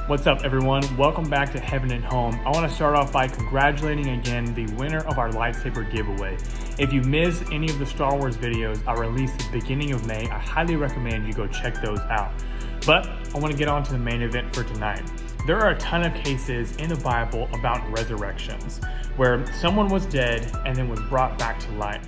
What's up, everyone? Welcome back to Heaven and Home. I want to start off by congratulating again the winner of our lightsaber giveaway. If you missed any of the Star Wars videos I released at the beginning of May, I highly recommend you go check those out. But I want to get on to the main event for tonight. There are a ton of cases in the Bible about resurrections, where someone was dead and then was brought back to life.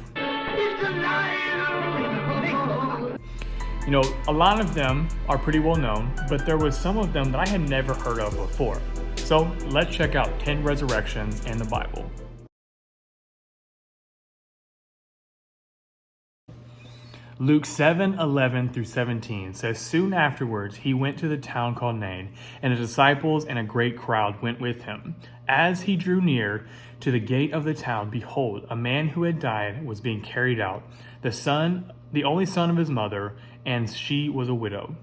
You know, a lot of them are pretty well known, but there was some of them that I had never heard of before. So let's check out 10 resurrections in the Bible. Luke 7:11 through 17 says, "Soon afterwards he went to the town called Nain, and the disciples and a great crowd went with him. As he drew near to the gate of the town, behold, a man who had died was being carried out, the only son of his mother, and she was a widow.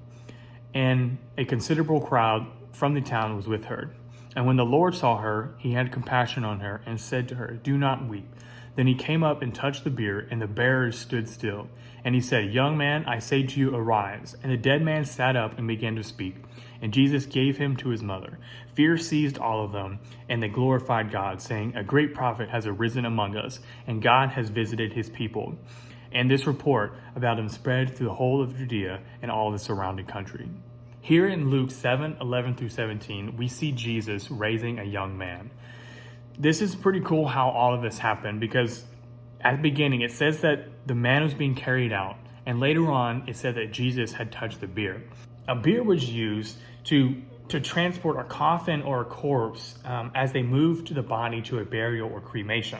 And a considerable crowd from the town was with her. And when the Lord saw her, he had compassion on her and said to her, 'Do not weep.' Then he came up and touched the bier, and the bearers stood still. And he said, 'Young man, I say to you, arise.' And the dead man sat up and began to speak. And Jesus gave him to his mother. Fear seized all of them, and they glorified God, saying, 'A great prophet has arisen among us, and God has visited his people.' And this report about him spread through the whole of Judea and all the surrounding country." Here in Luke 7:11 through 17, we see Jesus raising a young man. This is pretty cool how all of this happened, because at the beginning it says that the man was being carried out, and later on it said that Jesus had touched the bier. A bier was used to transport a coffin or a corpse as they moved the body to a burial or cremation.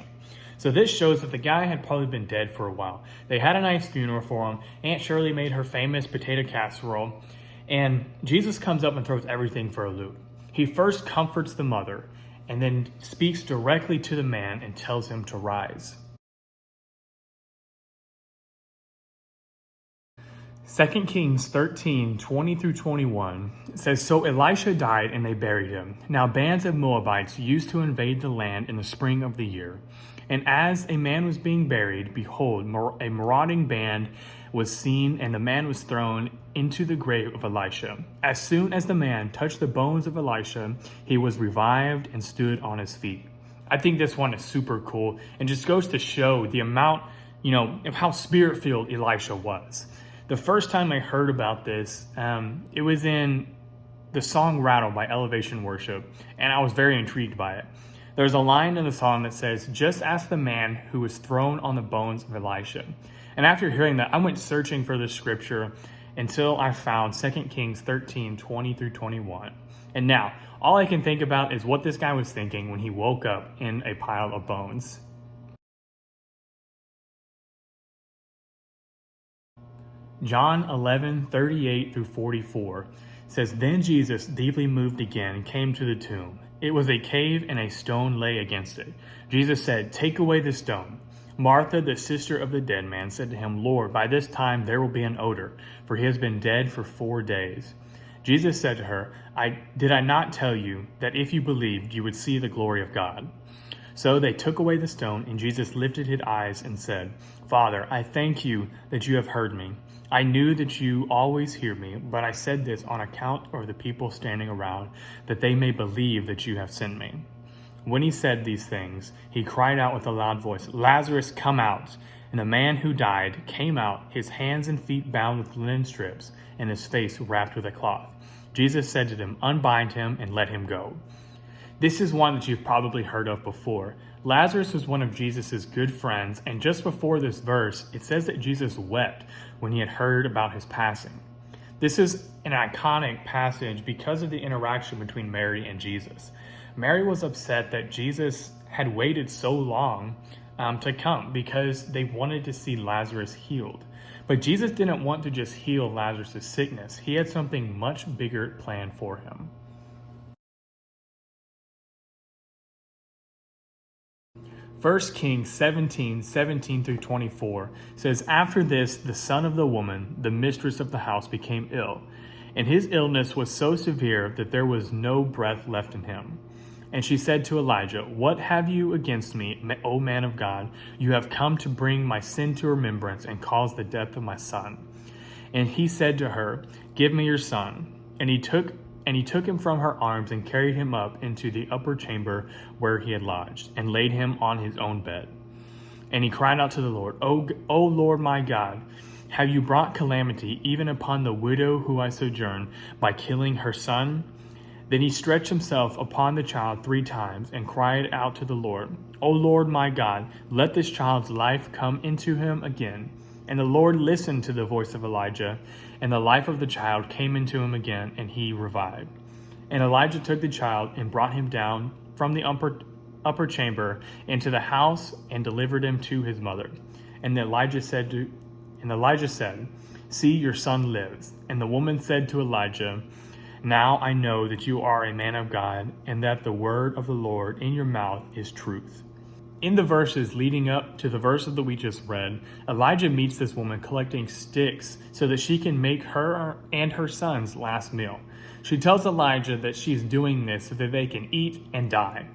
So this shows that the guy had probably been dead for a while. They had a nice funeral for him. Aunt Shirley made her famous potato casserole, and Jesus comes up and throws everything for a loop. He first comforts the mother and then speaks directly to the man and tells him to rise. 2 Kings 13:20 through 21 says, "So Elisha died and they buried him. Now bands of Moabites used to invade the land in the spring of the year. And as a man was being buried, behold, a marauding band was seen, and the man was thrown into the grave of Elisha. As soon as the man touched the bones of Elisha, he was revived and stood on his feet." I think this one is super cool and just goes to show the amount, of how spirit-filled Elisha was. The first time I heard about this, it was in the song Rattle by Elevation Worship, and I was very intrigued by it. There's a line in the song that says, "Just ask the man who was thrown on the bones of Elisha." And after hearing that, I went searching for this scripture until I found 2 Kings 13:20 through 21. And now, all I can think about is what this guy was thinking when he woke up in a pile of bones. John 11:38 through 44 says, "Then Jesus, deeply moved again, came to the tomb. It was a cave, and a stone lay against it. Jesus said, 'Take away the stone.' Martha, the sister of the dead man, said to him, 'Lord, by this time there will be an odor, for he has been dead for 4 days.' Jesus said to her, Did I not tell you that if you believed, you would see the glory of God?" So they took away the stone, and Jesus lifted his eyes and said, "Father, I thank you that you have heard me. I knew that you always hear me, but I said this on account of the people standing around, that they may believe that you have sent me." When he said these things, he cried out with a loud voice, "Lazarus, come out!" And the man who died came out, his hands and feet bound with linen strips, and his face wrapped with a cloth. Jesus said to them, "Unbind him and let him go." This is one that you've probably heard of before. Lazarus was one of Jesus' good friends, and just before this verse, it says that Jesus wept when he had heard about his passing. This is an iconic passage because of the interaction between Mary and Jesus. Mary was upset that Jesus had waited so long to come because they wanted to see Lazarus healed. But Jesus didn't want to just heal Lazarus' sickness. He had something much bigger planned for him. 1 Kings 17:17 through 24 says, "After this, the son of the woman, the mistress of the house, became ill, and his illness was so severe that there was no breath left in him. And she said to Elijah, 'What have you against me, O man of God? You have come to bring my sin to remembrance and cause the death of my son.' And he said to her, 'Give me your son.' And he took And he took him from her arms and carried him up into the upper chamber where he had lodged, and laid him on his own bed. And he cried out to the Lord, O Lord my God, have you brought calamity even upon the widow who I sojourn by killing her son? Then he stretched himself upon the child 3 times and cried out to the Lord, O Lord my God, let this child's life come into him again. And the Lord listened to the voice of Elijah, and the life of the child came into him again, and he revived. And Elijah took the child and brought him down from the upper chamber into the house and delivered him to his mother. And Elijah said, See, your son lives. And the woman said to Elijah, Now I know that you are a man of God, and that the word of the Lord in your mouth is truth. In the verses leading up to the verse that we just read, Elijah meets this woman collecting sticks so that she can make her and her son's last meal. She tells Elijah that she is doing this so that they can eat and die.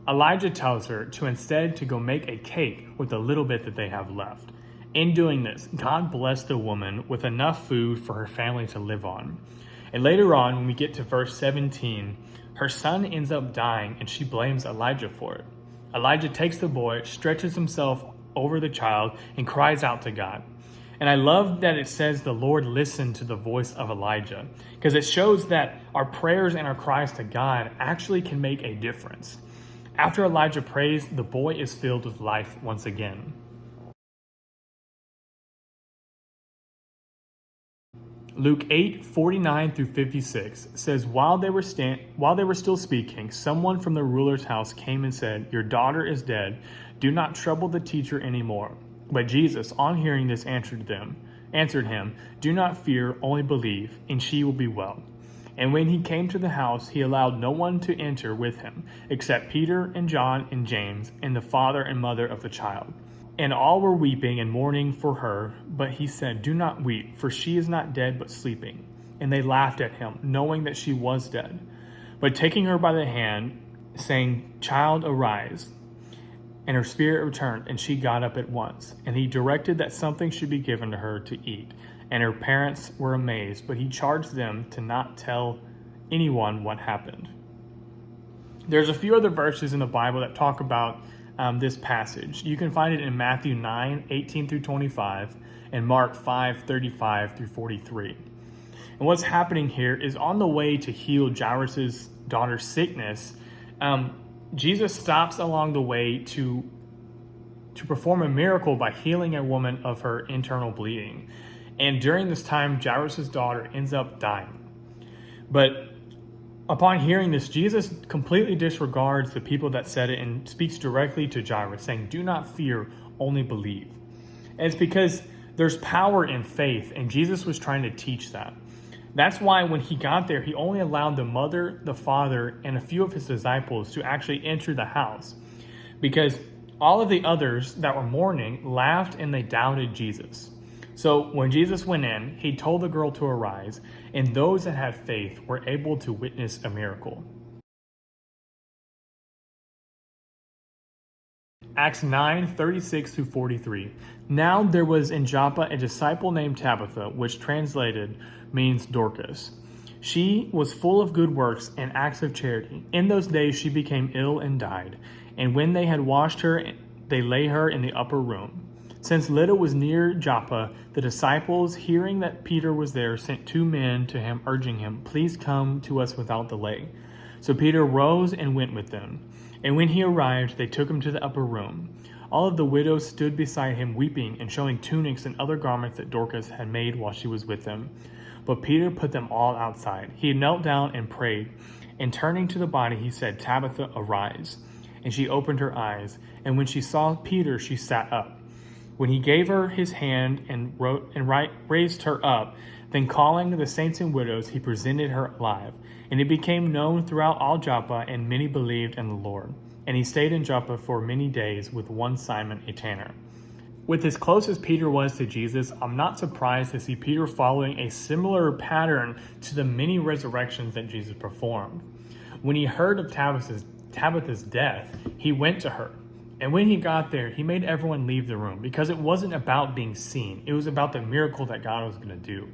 Elijah tells her to go make a cake with the little bit that they have left. In doing this, God blessed the woman with enough food for her family to live on. And later on, when we get to verse 17, her son ends up dying and she blames Elijah for it. Elijah takes the boy, stretches himself over the child, and cries out to God. And I love that it says the Lord listened to the voice of Elijah, because it shows that our prayers and our cries to God actually can make a difference. After Elijah prays, the boy is filled with life once again. Luke 8:49-56 says, While they were still speaking, someone from the ruler's house came and said, Your daughter is dead. Do not trouble the teacher anymore. But Jesus, on hearing this, answered him, Do not fear, only believe, and she will be well. And when he came to the house, he allowed no one to enter with him, except Peter and John and James, and the father and mother of the child. And all were weeping and mourning for her, but he said, Do not weep, for she is not dead but sleeping. And they laughed at him, knowing that she was dead. But taking her by the hand, saying, Child, arise. And her spirit returned, and she got up at once. And he directed that something should be given to her to eat. And her parents were amazed, but he charged them to not tell anyone what happened. There's a few other verses in the Bible that talk about this passage. You can find it in Matthew 9:18-25 and Mark 5:35-43. And what's happening here is on the way to heal Jairus' daughter's sickness, Jesus stops along the way to perform a miracle by healing a woman of her internal bleeding. And during this time, Jairus' daughter ends up dying. But upon hearing this, Jesus completely disregards the people that said it and speaks directly to Jairus, saying, Do not fear, only believe. And it's because there's power in faith, and Jesus was trying to teach that. That's why when he got there, he only allowed the mother, the father, and a few of his disciples to actually enter the house, because all of the others that were mourning laughed and they doubted Jesus. So when Jesus went in, he told the girl to arise, and those that had faith were able to witness a miracle. Acts 9:36-43. Now there was in Joppa a disciple named Tabitha, which translated means Dorcas. She was full of good works and acts of charity. In those days she became ill and died, and when they had washed her, they lay her in the upper room. Since Lydda was near Joppa, the disciples, hearing that Peter was there, sent 2 men to him, urging him, Please come to us without delay. So Peter rose and went with them. And when he arrived, they took him to the upper room. All of the widows stood beside him, weeping and showing tunics and other garments that Dorcas had made while she was with them. But Peter put them all outside. He knelt down and prayed. And turning to the body, he said, Tabitha, arise. And she opened her eyes. And when she saw Peter, she sat up. When he gave her his hand and raised her up, then calling the saints and widows, he presented her alive. And it became known throughout all Joppa, and many believed in the Lord. And he stayed in Joppa for many days with one Simon, a tanner. With as close as Peter was to Jesus, I'm not surprised to see Peter following a similar pattern to the many resurrections that Jesus performed. When he heard of Tabitha's death, he went to her. And when he got there, he made everyone leave the room, because it wasn't about being seen. It was about the miracle that God was going to do.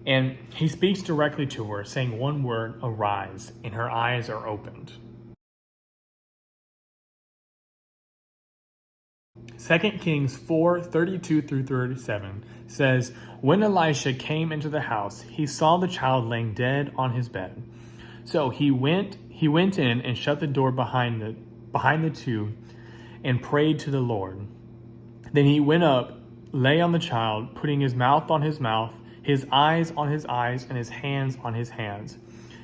And he speaks directly to her, saying one word, arise, and her eyes are opened. 2 Kings 4:32 through 37 says, when Elisha came into the house, he saw the child laying dead on his bed. So he went in and shut the door behind the two and prayed to the Lord. Then he went up, lay on the child, putting his mouth on his mouth, his eyes on his eyes, and his hands on his hands.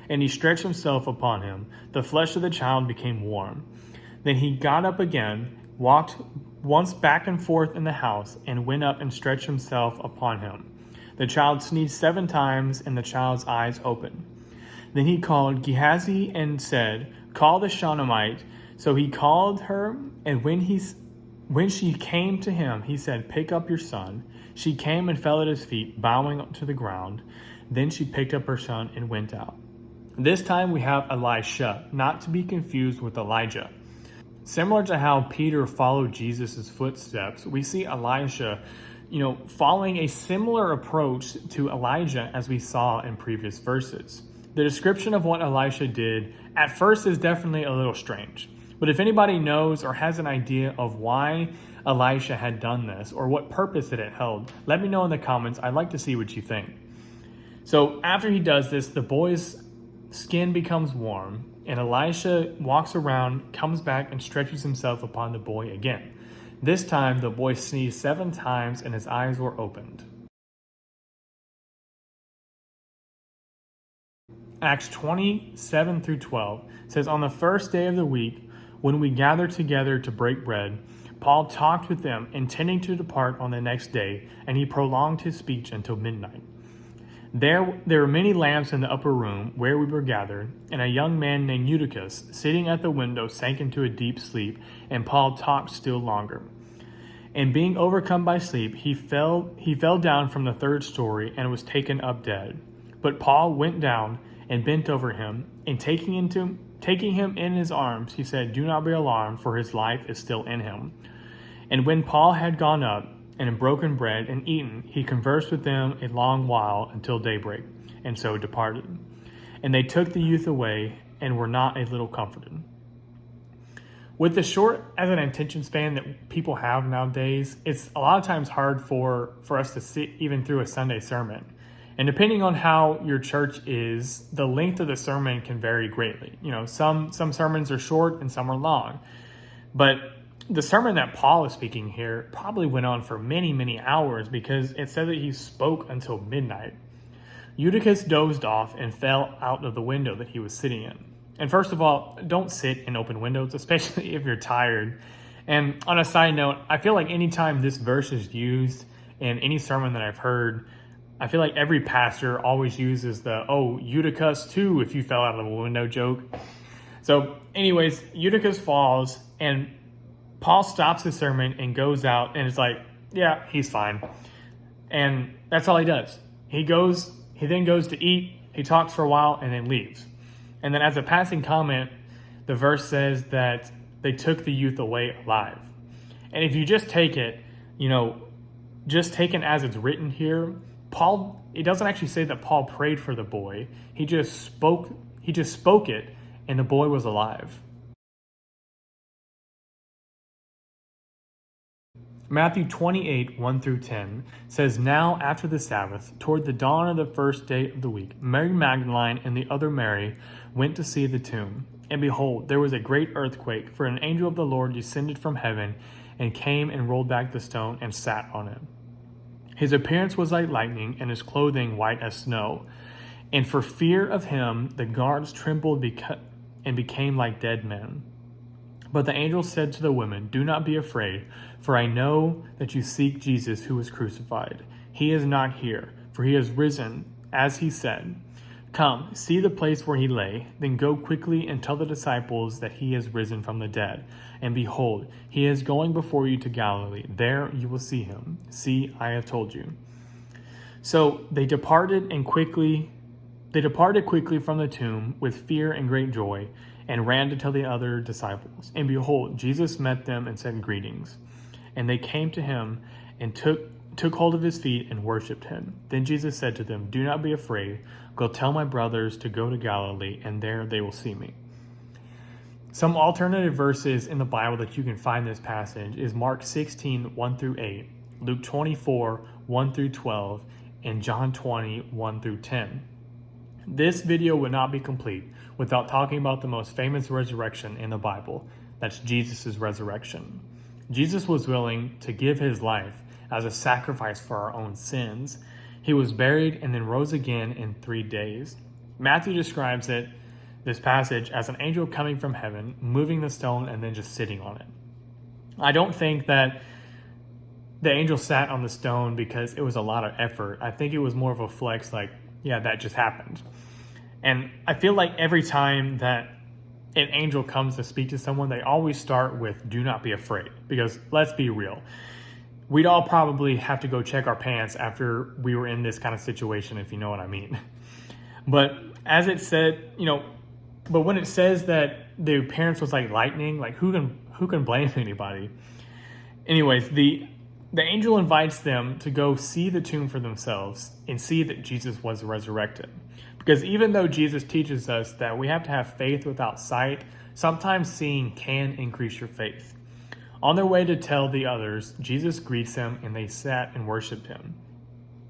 And he stretched himself upon him. The flesh of the child became warm. Then he got up again, walked once back and forth in the house, and went up and stretched himself upon him. The child sneezed 7 times, and the child's eyes opened. Then he called Gehazi and said, call the Shunammite. So he called her, and when she came to him, he said, pick up your son. She came and fell at his feet, bowing to the ground. Then she picked up her son and went out. This time we have Elisha, not to be confused with Elijah. Similar to how Peter followed Jesus' footsteps, we see Elisha, following a similar approach to Elijah as we saw in previous verses. The description of what Elisha did at first is definitely a little strange. But if anybody knows or has an idea of why Elisha had done this or what purpose it held, let me know in the comments. I'd like to see what you think. So after he does this, the boy's skin becomes warm, and Elisha walks around, comes back, and stretches himself upon the boy again. This time, the boy sneezed 7 times, and his eyes were opened. Acts 20:7 through 12 says, on the first day of the week, when we gathered together to break bread, Paul talked with them, intending to depart on the next day, and he prolonged his speech until midnight. There were many lamps in the upper room where we were gathered, and a young man named Eutychus, sitting at the window, sank into a deep sleep, and Paul talked still longer. And being overcome by sleep, he fell down from the 3rd story and was taken up dead. But Paul went down and bent over him, and taking him in his arms, he said, do not be alarmed, for his life is still in him. And when Paul had gone up and had broken bread and eaten, he conversed with them a long while until daybreak, and so departed. And they took the youth away and were not a little comforted. With the short as an attention span that people have nowadays, it's a lot of times hard for us to sit even through a Sunday sermon. And depending on how your church is, the length of the sermon can vary greatly. Some sermons are short and some are long. But the sermon that Paul is speaking here probably went on for many, many hours because it said that he spoke until midnight. Eutychus dozed off and fell out of the window that he was sitting in. And first of all, don't sit in open windows, especially if you're tired. And on a side note, I feel like anytime this verse is used in any sermon that I've heard, I feel like every pastor always uses the, Eutychus too, if you fell out of a window joke. So anyways, Eutychus falls, and Paul stops the sermon and goes out, and it's like, yeah, he's fine. And that's all he does. He then goes to eat, he talks for a while, and then leaves. And then as a passing comment, the verse says that they took the youth away alive. And if you just take it, just taken as it's written here, it doesn't actually say that Paul prayed for the boy. He just spoke it, and the boy was alive. Matthew 28:1 through 10 says, now after the Sabbath, toward the dawn of the first day of the week, Mary Magdalene and the other Mary went to see the tomb. And behold, there was a great earthquake, for an angel of the Lord descended from heaven and came and rolled back the stone and sat on it. His appearance was like lightning, and his clothing white as snow. And for fear of him, the guards trembled and became like dead men. But the angel said to the women, do not be afraid, for I know that you seek Jesus who was crucified. He is not here, for he has risen, as he said. Come, see the place where he lay, then go quickly and tell the disciples that he has risen from the dead. And behold, he is going before you to Galilee. There you will see him. See, I have told you. So they departed quickly from the tomb with fear and great joy, and ran to tell the other disciples. And behold, Jesus met them and said, greetings. And they came to him and took took hold of his feet and worshipped him. Then Jesus said to them, "Do not be afraid. Go tell my brothers to go to Galilee, and there they will see me." Some alternative verses in the Bible that you can find this passage is Mark 16, 1 through 8, Luke 24, 1 through 12, and John 20, 1 through 10. This video would not be complete without talking about the most famous resurrection in the Bible. That's Jesus' resurrection. Jesus was willing to give his life as a sacrifice for our own sins. He was buried and then rose again in 3 days. Matthew describes this passage as an angel coming from heaven, moving the stone, and then just sitting on it. I don't think that the angel sat on the stone because it was a lot of effort. I think it was more of a flex, like, yeah, that just happened. And I feel like every time that an angel comes to speak to someone, they always start with, "Do not be afraid." Because let's be real, we'd all probably have to go check our pants after we were in this kind of situation, if you know what I mean. But as it said, but when it says that the appearance was like lightning, like who can blame anybody? Anyways, the angel invites them to go see the tomb for themselves and see that Jesus was resurrected. Because even though Jesus teaches us that we have to have faith without sight, sometimes seeing can increase your faith. On their way to tell the others, Jesus greets them and they sat and worshiped him.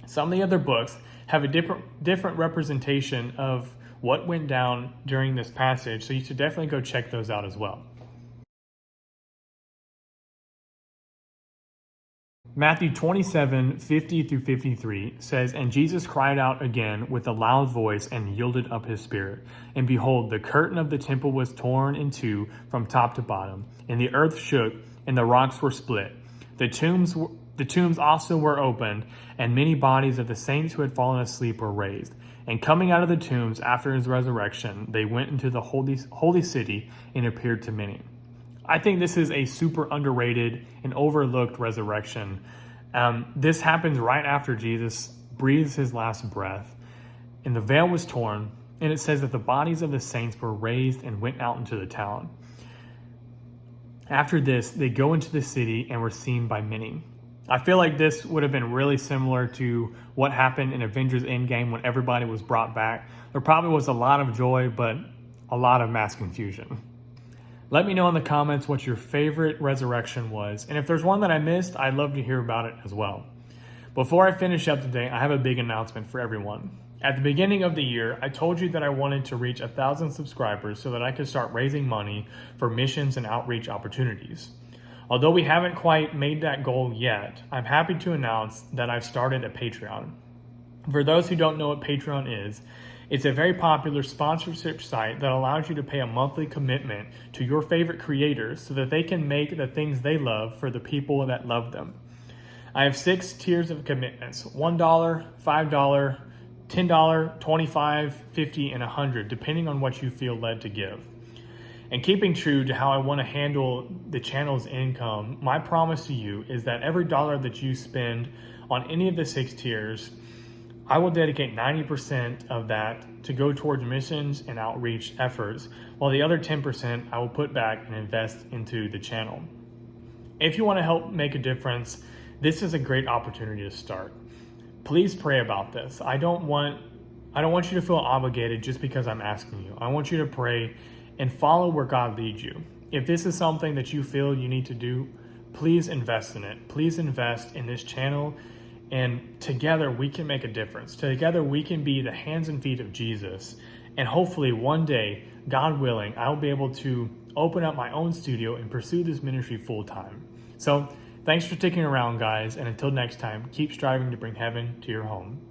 Some of the other books have a different representation of what went down during this passage, so you should definitely go check those out as well. Matthew 27, 50 through 53 says, "And Jesus cried out again with a loud voice and yielded up his spirit. And behold, the curtain of the temple was torn in two from top to bottom, and the earth shook, and the rocks were split. The tombs also were opened, and many bodies of the saints who had fallen asleep were raised. And coming out of the tombs after his resurrection, they went into the holy city and appeared to many." I think this is a super underrated and overlooked resurrection. This happens right after Jesus breathes his last breath, and the veil was torn, and it says that the bodies of the saints were raised and went out into the town. After this, they go into the city and were seen by many. I feel like this would have been really similar to what happened in Avengers Endgame when everybody was brought back. There probably was a lot of joy, but a lot of mass confusion. Let me know in the comments what your favorite resurrection was, and if there's one that I missed, I'd love to hear about it as well. Before I finish up today, I have a big announcement for everyone. At the beginning of the year, I told you that I wanted to reach 1,000 subscribers so that I could start raising money for missions and outreach opportunities. Although we haven't quite made that goal yet, I'm happy to announce that I've started a Patreon. For those who don't know what Patreon is, it's a very popular sponsorship site that allows you to pay a monthly commitment to your favorite creators so that they can make the things they love for the people that love them. I have 6 tiers of commitments: $1, $5, $10, $25, $50, and $100, depending on what you feel led to give. And keeping true to how I want to handle the channel's income, my promise to you is that every dollar that you spend on any of the 6 tiers, I will dedicate 90% of that to go towards missions and outreach efforts, while the other 10% I will put back and invest into the channel. If you want to help make a difference, this is a great opportunity to start. Please pray about this. I don't want you to feel obligated just because I'm asking you. I want you to pray and follow where God leads you. If this is something that you feel you need to do, please invest in it. Please invest in this channel. And together we can make a difference. Together we can be the hands and feet of Jesus. And hopefully one day, God willing, I'll be able to open up my own studio and pursue this ministry full time. So thanks for sticking around, guys. And until next time, keep striving to bring heaven to your home.